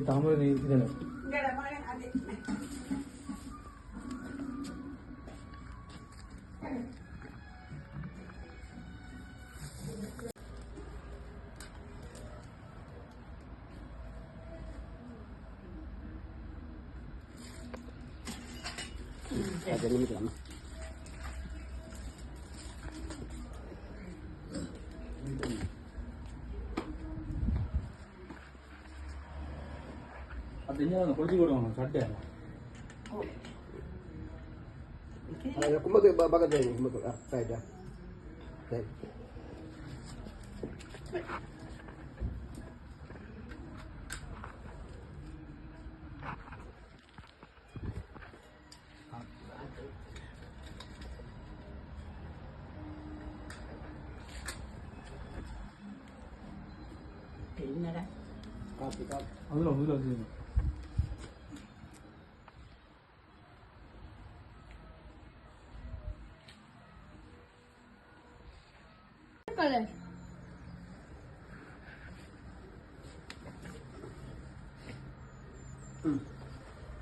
தாமரை இதெல்லாம் கொடுத்து கொடுவாங்க சட்டை கும்பத்துக்கு பக்கத்துல கும்பத்துக்கு ரைட்டா ரைட் என்னடா காப்பி காப்பி அதுல முதல்ல வச்சுக்கணும்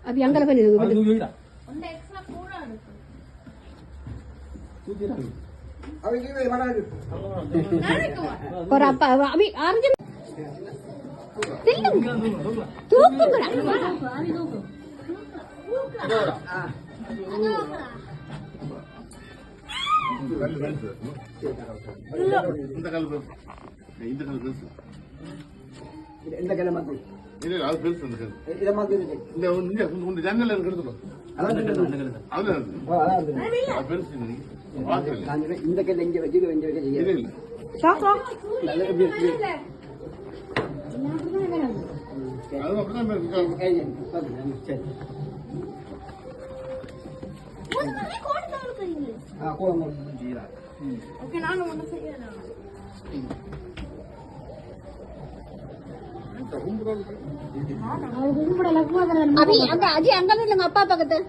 अभी अंकल बने दो அது தூக்கி வைடா ஒண்ணு எக்ஸ்ட்ரா கூட இருக்கு தூக்கி வைடா அவங்க இங்க வராது और आप अभी आरजे தூக்குங்கடா இந்த கல்ல மாதிரி இல்ல அது பெருசு அந்த கல் இத மாதிரி இந்த இந்த ஜன்னல் இருக்கிறது அதான் அது அது பெருசு பாக்கல இந்த கல்ல இங்க வச்சு இங்க வைக்க இல்ல செய்யல இல்ல சாக்கோ நல்ல எப்படி இருக்கு அது அப்படிதான் இருக்கு சரி முதல்ல கோட் தான் தெரியுங்க கோலம் ஓகே நான் ஒண்ணு செய்யறேன் अभी अजी अंकल இல்லங்க அப்பா பக்கத்து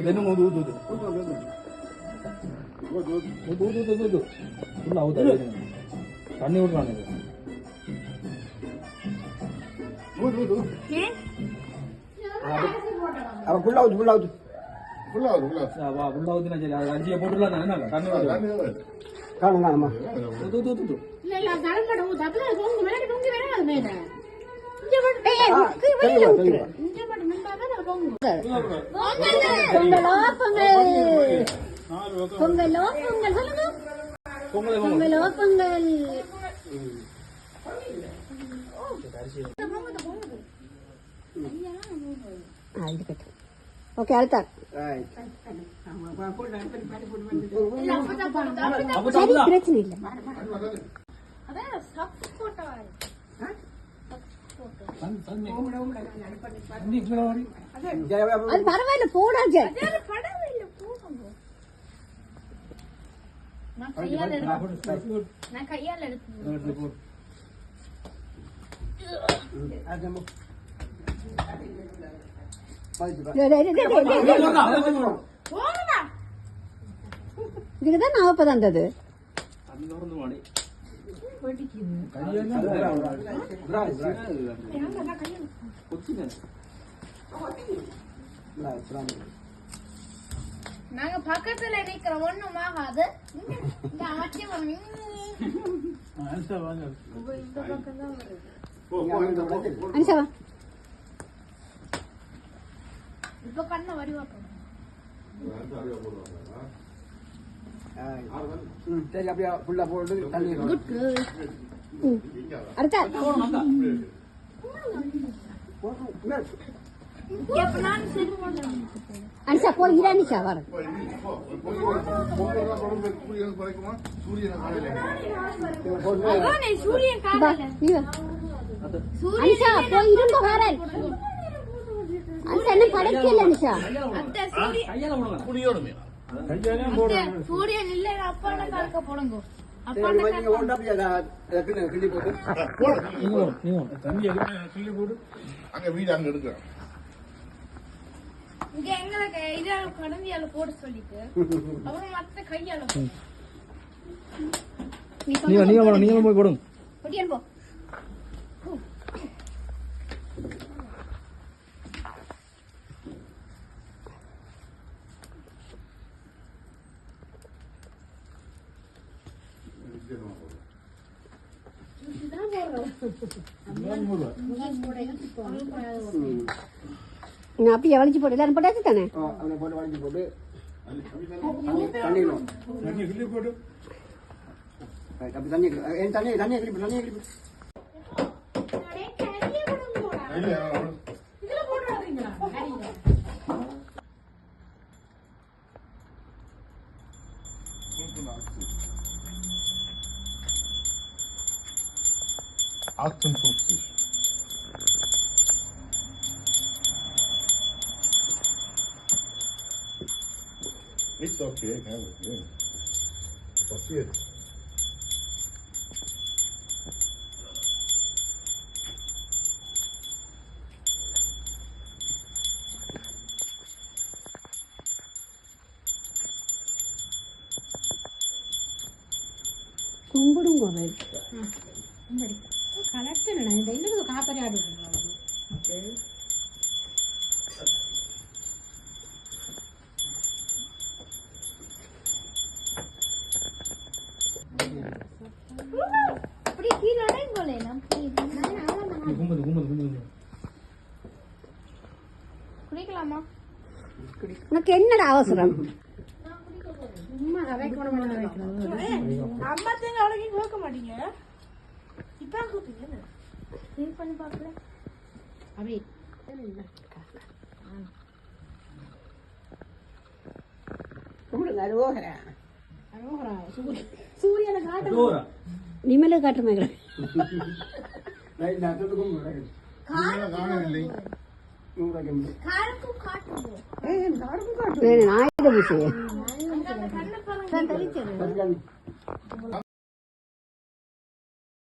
என்ன மோது ஊது ஊது உள்ள ஊது தண்ணி விடுறானே அவ புள்ள அவுட் ஃபுல்லா வா உள்ள ஊதுனா சரி அது அஞ்சிய போட்டுலாம் தானே தண்ணி விடுறானே காணுங்க ஊது இல்ல இல்ல தரங்கட ஊதப்ல தூங்க மேல தூங்கி வராது மேல இங்க மட்டும் நின்றாதான் நான் போங்க பொங்கலோ பொங்கல் பொங்கலோ பொங்கல் சொல்லுங்க பொங்கலோ பொங்கல் ஓகே அடுத்த சரி பிரச்சனை இல்லை அதான் சப் போட்டா அது பரவாயில்ல போடாச்சு படவில்லை போகுங்க நான் கையால எடுத்து இதுக்குதான் நாற்பது வந்தது நாங்க பக்கத்துல நிக்கிறோம் ஒண்ணும் ஆகாது அனுஷவா இப்ப கண்ண வடிவா சரி அப்படியே ஃபுல்லா போட்டு தண்ணி அடுத்த அனிஷா போய் இரு அனிஷா வர சூரியன் குறைக்குமா சூரியனை காலையில அனிஷா போய் இருங்க வரேன் அனிஷா என்ன படைக்கல அனிஷா கையால போடுங்க புளியோட மீன் சூரியன் இல்ல அப்பா கலக்க போடுங்க நீங்க ஓட்டா கிள்ளி போட்டு நீங்க தண்ணி கிள்ளி போட்டு அங்க வீடு அங்க எடுக்கிறேன் இங்க எங்களுக்கு இதால கடந்தியால போட சொல்லிட்டு அப்புறம் மத்த கையால நீங்க போய் போடுங்க பொடியன் போ நான் அப்படியே வளைச்சு போட்டு எல்லாரும் போட்டாச்சு தானே அவனை போட்டு வளைச்சு போட்டு தண்ணிடும் தண்ணி கிள்ளி போட்டு அப்படி தண்ணி தண்ணியை கிளி தண்ணியை கிளி இதுல போடுறீங்களா Achtundfünfzig. Ist okay, kein Problem. Passiert. கும்பிடுங்க கரெக்ட் இந்த இன்னும் காத்தறி ஆடுவாங்க அப்படி கீழே போலே கும்பது குடிக்கலாமா உனக்கு என்னடா அவசரம் அம்மா தேங்க அவ்வளவு கேட்க மாட்டீங்க இப்ப கூப்பிங்க ட்ரை பண்ணி பாக்கல அப்படி சூரியனை காட்டு நிமல காட்டுமே காணவில்லை காருக்கும் காட்டுங்க ஆயுத பூசையை கண்ணை பாருங்க தண்ணி